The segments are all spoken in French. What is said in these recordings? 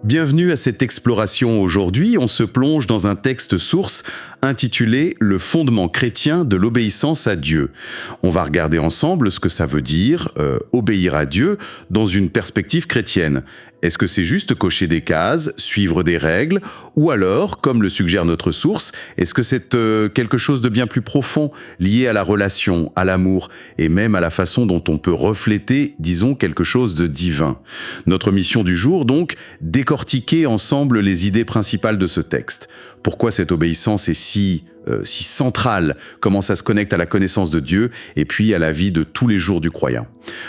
Bienvenue à cette exploration. Aujourd'hui, on se plonge dans un texte source intitulé « Le fondement chrétien de l'obéissance à Dieu ». On va regarder ensemble ce que ça veut dire obéir à Dieu dans une perspective chrétienne. Est-ce que c'est juste cocher des cases, suivre des règles, ou alors, comme le suggère notre source, est-ce que c'est quelque chose de bien plus profond, lié à la relation, à l'amour, et même à la façon dont on peut refléter, disons, quelque chose de divin? Notre mission du jour, donc, décortiquer ensemble les idées principales de ce texte. Pourquoi cette obéissance est si centrale, comment ça se connecte à la connaissance de Dieu et puis à la vie de tous les jours du croyant.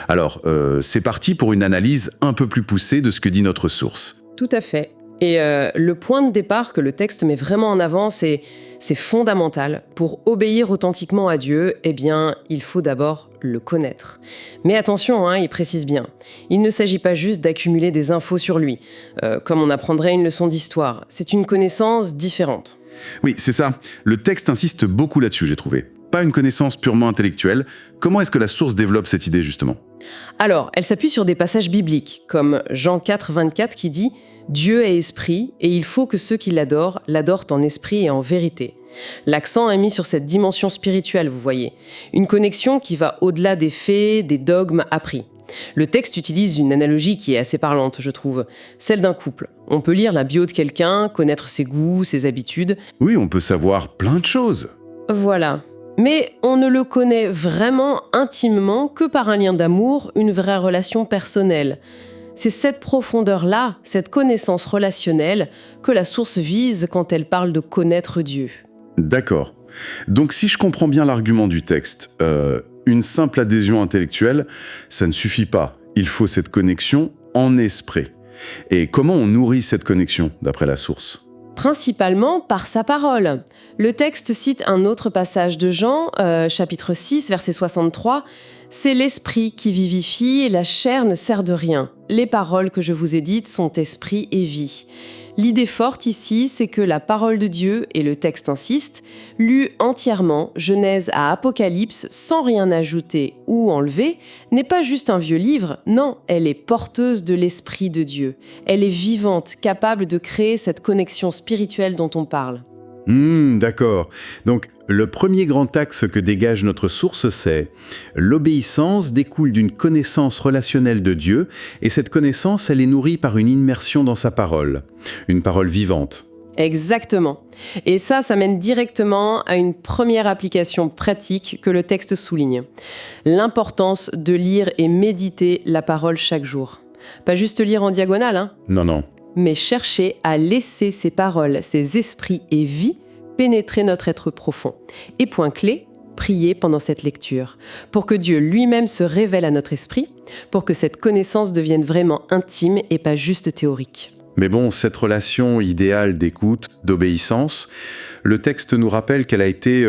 Alors, c'est parti pour une analyse un peu plus poussée de ce que dit notre source. Tout à fait. Et le point de départ que le texte met vraiment en avant, c'est fondamental. Pour obéir authentiquement à Dieu, eh bien, il faut d'abord le connaître. Mais attention, il précise bien, il ne s'agit pas juste d'accumuler des infos sur lui, comme on apprendrait une leçon d'histoire. C'est une connaissance différente. Oui, c'est ça. Le texte insiste beaucoup là-dessus, j'ai trouvé. Pas une connaissance purement intellectuelle. Comment est-ce que la source développe cette idée, justement ? Alors, elle s'appuie sur des passages bibliques, comme Jean 4, 24 qui dit « Dieu est esprit, et il faut que ceux qui l'adorent en esprit et en vérité ». L'accent est mis sur cette dimension spirituelle, vous voyez. Une connexion qui va au-delà des faits, des dogmes appris. Le texte utilise une analogie qui est assez parlante, je trouve, celle d'un couple. On peut lire la bio de quelqu'un, connaître ses goûts, ses habitudes. Oui, on peut savoir plein de choses. Voilà. Mais on ne le connaît vraiment intimement que par un lien d'amour, une vraie relation personnelle. C'est cette profondeur-là, cette connaissance relationnelle, que la source vise quand elle parle de connaître Dieu. D'accord. Donc si je comprends bien l'argument du texte, une simple adhésion intellectuelle, ça ne suffit pas. Il faut cette connexion en esprit. Et comment on nourrit cette connexion, d'après la source ? Principalement par sa parole. Le texte cite un autre passage de Jean, chapitre 6, verset 63. « C'est l'esprit qui vivifie, la chair ne sert de rien. Les paroles que je vous ai dites sont esprit et vie. » L'idée forte ici, c'est que la parole de Dieu, et le texte insiste, lue entièrement, Genèse à Apocalypse, sans rien ajouter ou enlever, n'est pas juste un vieux livre, non, elle est porteuse de l'Esprit de Dieu. Elle est vivante, capable de créer cette connexion spirituelle dont on parle. D'accord. Donc, le premier grand axe que dégage notre source, c'est l'obéissance découle d'une connaissance relationnelle de Dieu, et cette connaissance, elle est nourrie par une immersion dans sa parole, une parole vivante. Exactement. Et ça mène directement à une première application pratique que le texte souligne. L'importance de lire et méditer la parole chaque jour. Pas juste lire en diagonale, Non. Mais chercher à laisser ces paroles, ces esprits et vie pénétrer notre être profond. Et point clé, prier pendant cette lecture, pour que Dieu lui-même se révèle à notre esprit, pour que cette connaissance devienne vraiment intime et pas juste théorique. Mais bon, cette relation idéale d'écoute, d'obéissance, le texte nous rappelle qu'elle a été,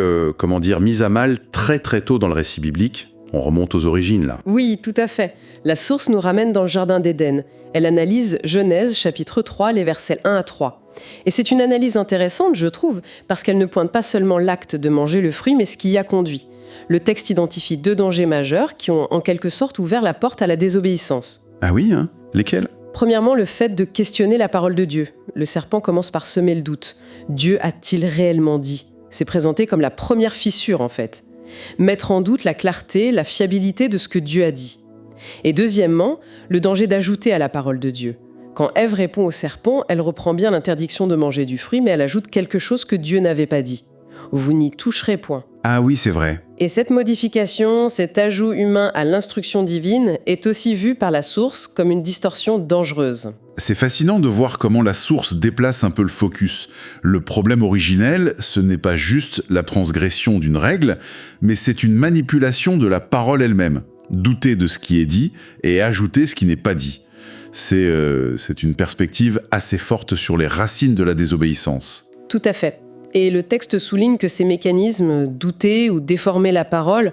mise à mal très très tôt dans le récit biblique. On remonte aux origines, là. Oui, tout à fait. La source nous ramène dans le jardin d'Éden. Elle analyse Genèse, chapitre 3, les versets 1 à 3. Et c'est une analyse intéressante, je trouve, parce qu'elle ne pointe pas seulement l'acte de manger le fruit, mais ce qui y a conduit. Le texte identifie 2 dangers majeurs qui ont en quelque sorte ouvert la porte à la désobéissance. Ah oui, Lesquels ? Premièrement, le fait de questionner la parole de Dieu. Le serpent commence par semer le doute. Dieu a-t-il réellement dit ? C'est présenté comme la première fissure, en fait. Mettre en doute la clarté, la fiabilité de ce que Dieu a dit. Et deuxièmement, le danger d'ajouter à la parole de Dieu. Quand Ève répond au serpent, elle reprend bien l'interdiction de manger du fruit, mais elle ajoute quelque chose que Dieu n'avait pas dit. Vous n'y toucherez point. Ah oui, c'est vrai. Et cette modification, cet ajout humain à l'instruction divine, est aussi vu par la source comme une distorsion dangereuse. C'est fascinant de voir comment la source déplace un peu le focus. Le problème originel, ce n'est pas juste la transgression d'une règle, mais c'est une manipulation de la parole elle-même. Douter de ce qui est dit et ajouter ce qui n'est pas dit. C'est une perspective assez forte sur les racines de la désobéissance. Tout à fait. Et le texte souligne que ces mécanismes, douter ou déformer la parole,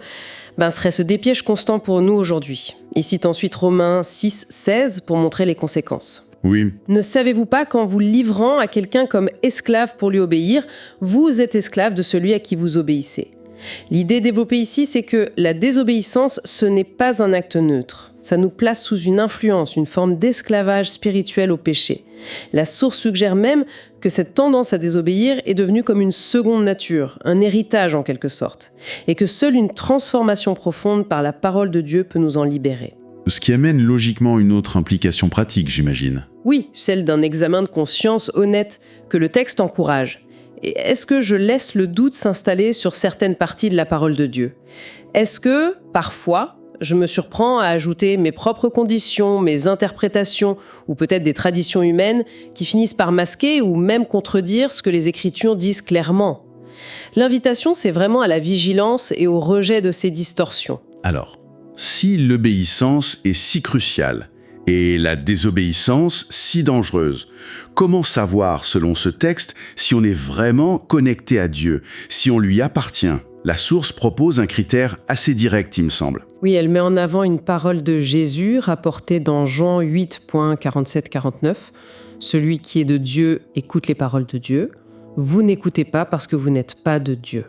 seraient ce pièges constants pour nous aujourd'hui. Il cite ensuite Romains 6, 16 pour montrer les conséquences. Oui. Ne savez-vous pas qu'en vous livrant à quelqu'un comme esclave pour lui obéir, vous êtes esclave de celui à qui vous obéissez ? L'idée développée ici, c'est que la désobéissance, ce n'est pas un acte neutre. Ça nous place sous une influence, une forme d'esclavage spirituel au péché. La source suggère même que cette tendance à désobéir est devenue comme une seconde nature, un héritage en quelque sorte, et que seule une transformation profonde par la parole de Dieu peut nous en libérer. Ce qui amène logiquement une autre implication pratique, j'imagine. Oui, celle d'un examen de conscience honnête que le texte encourage. Et est-ce que je laisse le doute s'installer sur certaines parties de la parole de Dieu ? Est-ce que, parfois, je me surprends à ajouter mes propres conditions, mes interprétations, ou peut-être des traditions humaines qui finissent par masquer ou même contredire ce que les Écritures disent clairement ? L'invitation, c'est vraiment à la vigilance et au rejet de ces distorsions. Alors, si l'obéissance est si cruciale et la désobéissance si dangereuse, comment savoir, selon ce texte, si on est vraiment connecté à Dieu, si on lui appartient ? La source propose un critère assez direct, il me semble. Oui, elle met en avant une parole de Jésus rapportée dans Jean 8.47-49. « Celui qui est de Dieu écoute les paroles de Dieu. Vous n'écoutez pas parce que vous n'êtes pas de Dieu. »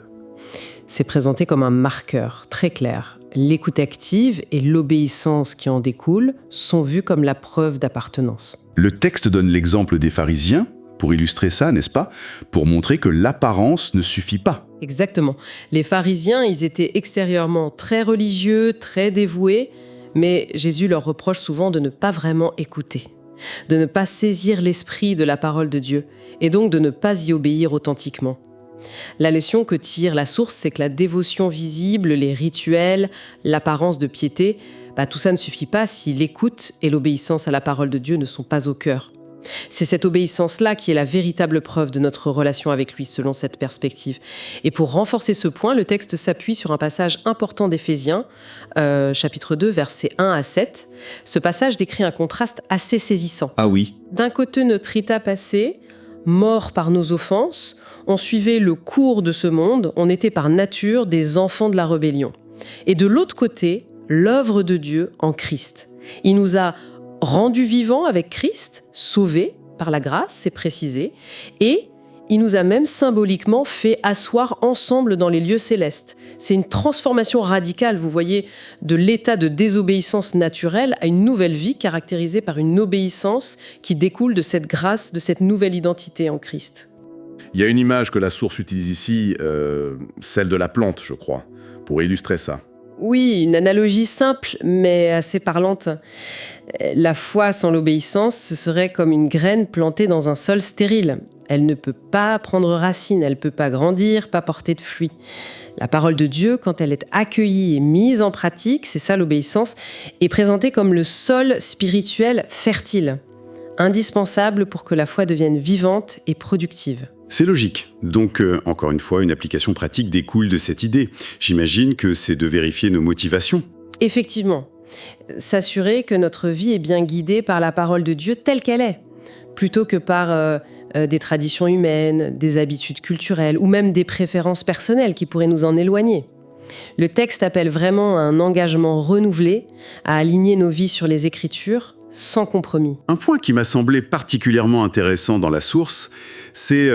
C'est présenté comme un marqueur très clair. L'écoute active et l'obéissance qui en découle sont vues comme la preuve d'appartenance. Le texte donne l'exemple des pharisiens, pour illustrer ça, n'est-ce pas ? Pour montrer que l'apparence ne suffit pas. Exactement. Les pharisiens, ils étaient extérieurement très religieux, très dévoués, mais Jésus leur reproche souvent de ne pas vraiment écouter, de ne pas saisir l'esprit de la parole de Dieu, et donc de ne pas y obéir authentiquement. La leçon que tire la source, c'est que la dévotion visible, les rituels, l'apparence de piété, tout ça ne suffit pas si l'écoute et l'obéissance à la parole de Dieu ne sont pas au cœur. C'est cette obéissance-là qui est la véritable preuve de notre relation avec lui, selon cette perspective. Et pour renforcer ce point, le texte s'appuie sur un passage important d'Éphésiens, chapitre 2, versets 1 à 7. Ce passage décrit un contraste assez saisissant. Ah oui. D'un côté, notre état passé, mort par nos offenses, on suivait le cours de ce monde, on était par nature des enfants de la rébellion. Et de l'autre côté, l'œuvre de Dieu en Christ. Il nous a rendus vivants avec Christ, sauvés par la grâce, c'est précisé, et il nous a même symboliquement fait asseoir ensemble dans les lieux célestes. C'est une transformation radicale, vous voyez, de l'état de désobéissance naturelle à une nouvelle vie caractérisée par une obéissance qui découle de cette grâce, de cette nouvelle identité en Christ. Il y a une image que la source utilise ici, celle de la plante, je crois, pour illustrer ça. Oui, une analogie simple, mais assez parlante. La foi sans l'obéissance, ce serait comme une graine plantée dans un sol stérile. Elle ne peut pas prendre racine, elle ne peut pas grandir, pas porter de fruits. La parole de Dieu, quand elle est accueillie et mise en pratique, c'est ça l'obéissance, est présentée comme le sol spirituel fertile, indispensable pour que la foi devienne vivante et productive. C'est logique. Donc, encore une fois, une application pratique découle de cette idée. J'imagine que c'est de vérifier nos motivations. Effectivement. S'assurer que notre vie est bien guidée par la parole de Dieu telle qu'elle est, plutôt que par des traditions humaines, des habitudes culturelles ou même des préférences personnelles qui pourraient nous en éloigner. Le texte appelle vraiment à un engagement renouvelé, à aligner nos vies sur les Écritures, sans compromis. Un point qui m'a semblé particulièrement intéressant dans la source, c'est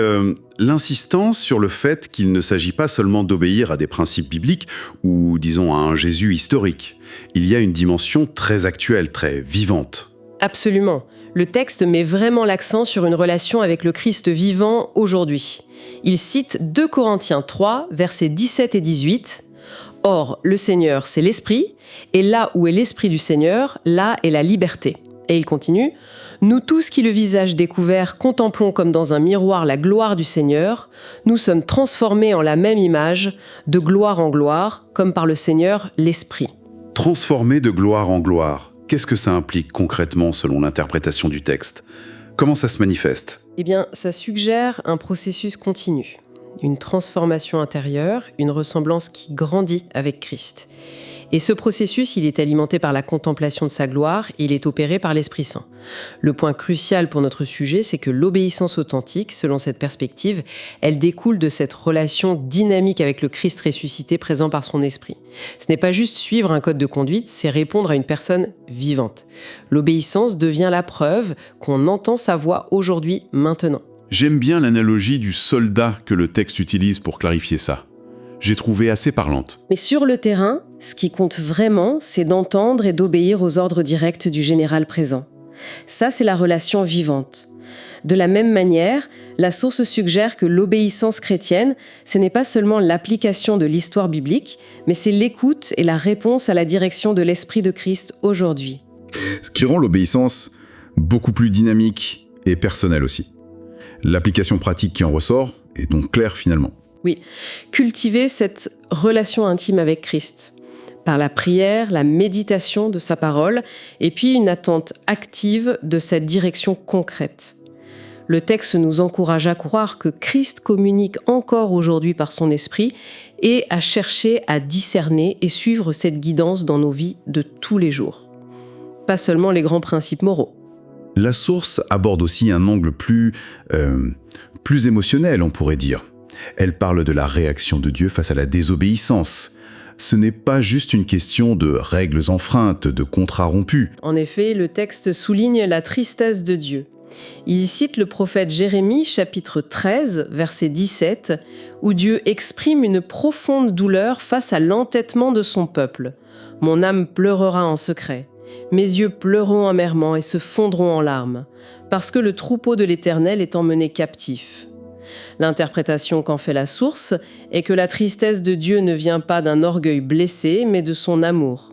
l'insistance sur le fait qu'il ne s'agit pas seulement d'obéir à des principes bibliques ou, disons, à un Jésus historique. Il y a une dimension très actuelle, très vivante. Absolument. Le texte met vraiment l'accent sur une relation avec le Christ vivant aujourd'hui. Il cite 2 Corinthiens 3, versets 17 et 18. « Or, le Seigneur, c'est l'Esprit, et là où est l'Esprit du Seigneur, là est la liberté. » Et il continue « Nous tous qui le visage découvert contemplons comme dans un miroir la gloire du Seigneur, nous sommes transformés en la même image, de gloire en gloire, comme par le Seigneur l'Esprit. » Transformé de gloire en gloire, qu'est-ce que ça implique concrètement selon l'interprétation du texte ? Comment ça se manifeste ? Eh bien, ça suggère un processus continu, une transformation intérieure, une ressemblance qui grandit avec Christ. Et ce processus, il est alimenté par la contemplation de sa gloire et il est opéré par l'Esprit Saint. Le point crucial pour notre sujet, c'est que l'obéissance authentique, selon cette perspective, elle découle de cette relation dynamique avec le Christ ressuscité présent par son Esprit. Ce n'est pas juste suivre un code de conduite, c'est répondre à une personne vivante. L'obéissance devient la preuve qu'on entend sa voix aujourd'hui, maintenant. J'aime bien l'analogie du soldat que le texte utilise pour clarifier ça. j'ai trouvé assez parlante. Mais sur le terrain, ce qui compte vraiment, c'est d'entendre et d'obéir aux ordres directs du général présent. Ça, c'est la relation vivante. De la même manière, la source suggère que l'obéissance chrétienne, ce n'est pas seulement l'application de l'histoire biblique, mais c'est l'écoute et la réponse à la direction de l'Esprit de Christ aujourd'hui. Ce qui rend l'obéissance beaucoup plus dynamique et personnelle aussi. L'application pratique qui en ressort est donc claire finalement. Oui, cultiver cette relation intime avec Christ, par la prière, la méditation de sa parole, et puis une attente active de cette direction concrète. Le texte nous encourage à croire que Christ communique encore aujourd'hui par son esprit et à chercher à discerner et suivre cette guidance dans nos vies de tous les jours. Pas seulement les grands principes moraux. La source aborde aussi un angle plus émotionnel, on pourrait dire. Elle parle de la réaction de Dieu face à la désobéissance. Ce n'est pas juste une question de règles enfreintes, de contrats rompus. En effet, le texte souligne la tristesse de Dieu. Il cite le prophète Jérémie, chapitre 13, verset 17, où Dieu exprime une profonde douleur face à l'entêtement de son peuple. « Mon âme pleurera en secret. Mes yeux pleureront amèrement et se fondront en larmes, parce que le troupeau de l'Éternel est emmené captif. » L'interprétation qu'en fait la source est que la tristesse de Dieu ne vient pas d'un orgueil blessé, mais de son amour.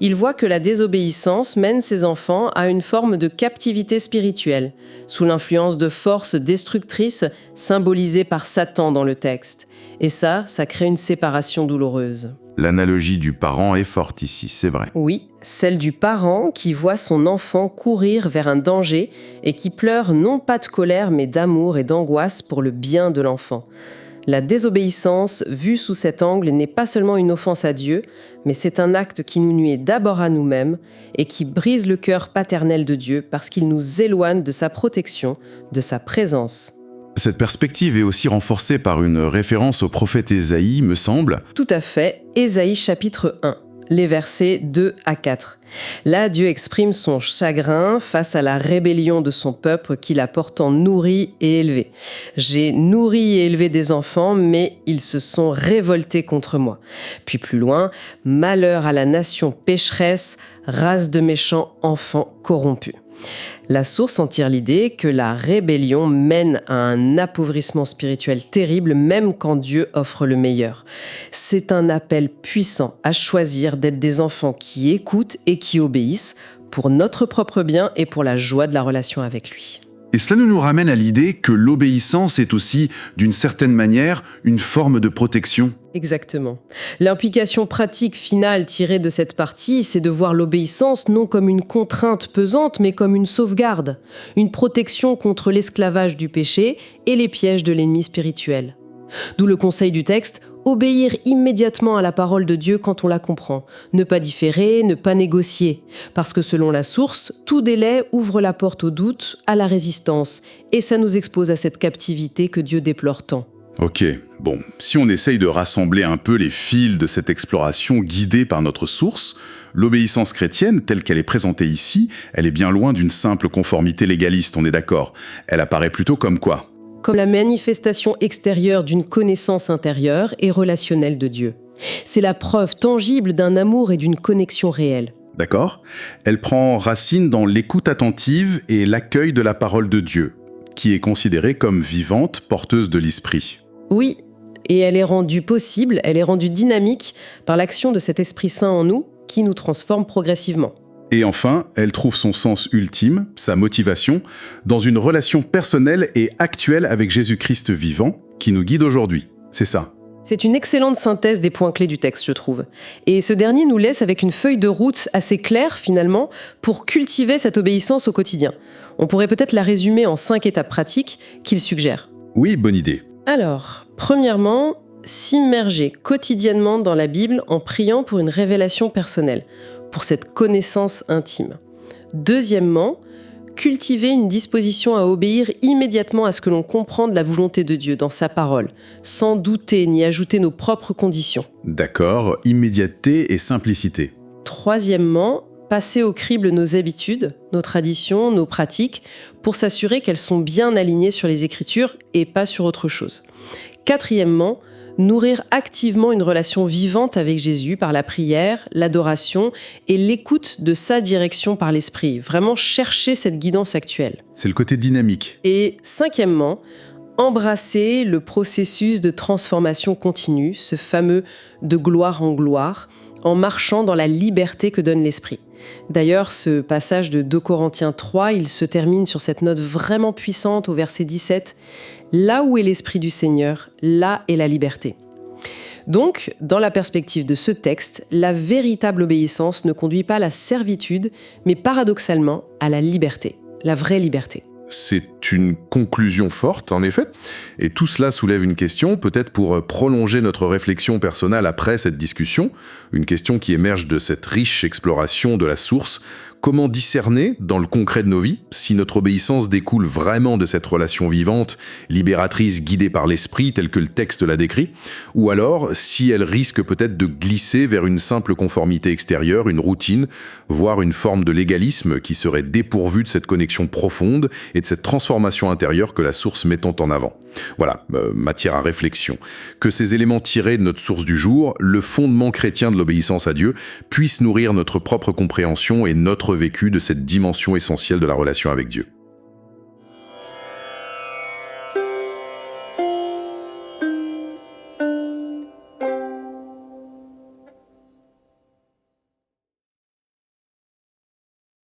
Il voit que la désobéissance mène ses enfants à une forme de captivité spirituelle, sous l'influence de forces destructrices symbolisées par Satan dans le texte. Et ça crée une séparation douloureuse. L'analogie du parent est forte ici, c'est vrai. Oui, celle du parent qui voit son enfant courir vers un danger et qui pleure non pas de colère mais d'amour et d'angoisse pour le bien de l'enfant. La désobéissance, vue sous cet angle, n'est pas seulement une offense à Dieu, mais c'est un acte qui nous nuit d'abord à nous-mêmes et qui brise le cœur paternel de Dieu parce qu'il nous éloigne de sa protection, de sa présence. Cette perspective est aussi renforcée par une référence au prophète Ésaïe, me semble. Tout à fait, Ésaïe chapitre 1. Les versets 2 à 4. Là, Dieu exprime son chagrin face à la rébellion de son peuple qu'il a pourtant nourri et élevé. « J'ai nourri et élevé des enfants, mais ils se sont révoltés contre moi. » Puis plus loin, « Malheur à la nation pécheresse, race de méchants enfants corrompus. » La source en tire l'idée que la rébellion mène à un appauvrissement spirituel terrible même quand Dieu offre le meilleur. C'est un appel puissant à choisir d'être des enfants qui écoutent et qui obéissent pour notre propre bien et pour la joie de la relation avec lui. Et cela nous ramène à l'idée que l'obéissance est aussi, d'une certaine manière, une forme de protection. Exactement. L'implication pratique finale tirée de cette partie, c'est de voir l'obéissance non comme une contrainte pesante, mais comme une sauvegarde, une protection contre l'esclavage du péché et les pièges de l'ennemi spirituel. D'où le conseil du texte, obéir immédiatement à la parole de Dieu quand on la comprend, ne pas différer, ne pas négocier, parce que selon la source, tout délai ouvre la porte au doute, à la résistance, et ça nous expose à cette captivité que Dieu déplore tant. Ok, bon, si on essaye de rassembler un peu les fils de cette exploration guidée par notre source, l'obéissance chrétienne, telle qu'elle est présentée ici, elle est bien loin d'une simple conformité légaliste, on est d'accord. Elle apparaît plutôt comme quoi ? Comme la manifestation extérieure d'une connaissance intérieure et relationnelle de Dieu. C'est la preuve tangible d'un amour et d'une connexion réelle. D'accord ? Elle prend racine dans l'écoute attentive et l'accueil de la parole de Dieu, qui est considérée comme vivante, porteuse de l'esprit. Oui, et elle est rendue possible, elle est rendue dynamique par l'action de cet Esprit Saint en nous qui nous transforme progressivement. Et enfin, elle trouve son sens ultime, sa motivation, dans une relation personnelle et actuelle avec Jésus-Christ vivant, qui nous guide aujourd'hui. C'est ça. C'est une excellente synthèse des points clés du texte, je trouve. Et ce dernier nous laisse avec une feuille de route assez claire, finalement, pour cultiver cette obéissance au quotidien. On pourrait peut-être la résumer en 5 étapes pratiques qu'il suggère. Oui, bonne idée. Alors, premièrement, s'immerger quotidiennement dans la Bible en priant pour une révélation personnelle, pour cette connaissance intime. Deuxièmement, cultiver une disposition à obéir immédiatement à ce que l'on comprend de la volonté de Dieu dans sa parole, sans douter ni ajouter nos propres conditions. D'accord, immédiateté et simplicité. Troisièmement, passer au crible nos habitudes, nos traditions, nos pratiques, pour s'assurer qu'elles sont bien alignées sur les Écritures et pas sur autre chose. Quatrièmement, nourrir activement une relation vivante avec Jésus par la prière, l'adoration et l'écoute de sa direction par l'Esprit. Vraiment chercher cette guidance actuelle. C'est le côté dynamique. Et cinquièmement, embrasser le processus de transformation continue, ce fameux de gloire en gloire, en marchant dans la liberté que donne l'Esprit. D'ailleurs, ce passage de 2 Corinthiens 3, il se termine sur cette note vraiment puissante au verset 17. « Là où est l'Esprit du Seigneur, là est la liberté ». Donc, dans la perspective de ce texte, la véritable obéissance ne conduit pas à la servitude, mais paradoxalement à la liberté, la vraie liberté. C'est une conclusion forte, en effet, et tout cela soulève une question, peut-être pour prolonger notre réflexion personnelle après cette discussion, une question qui émerge de cette riche exploration de la source. Comment discerner, dans le concret de nos vies, si notre obéissance découle vraiment de cette relation vivante, libératrice, guidée par l'esprit, tel que le texte l'a décrit, ou alors si elle risque peut-être de glisser vers une simple conformité extérieure, une routine, voire une forme de légalisme qui serait dépourvue de cette connexion profonde et de cette transformation intérieure que la source mettant en avant. Voilà, matière à réflexion. Que ces éléments tirés de notre source du jour, le fondement chrétien de l'obéissance à Dieu, puissent nourrir notre propre compréhension et notre vécu de cette dimension essentielle de la relation avec Dieu.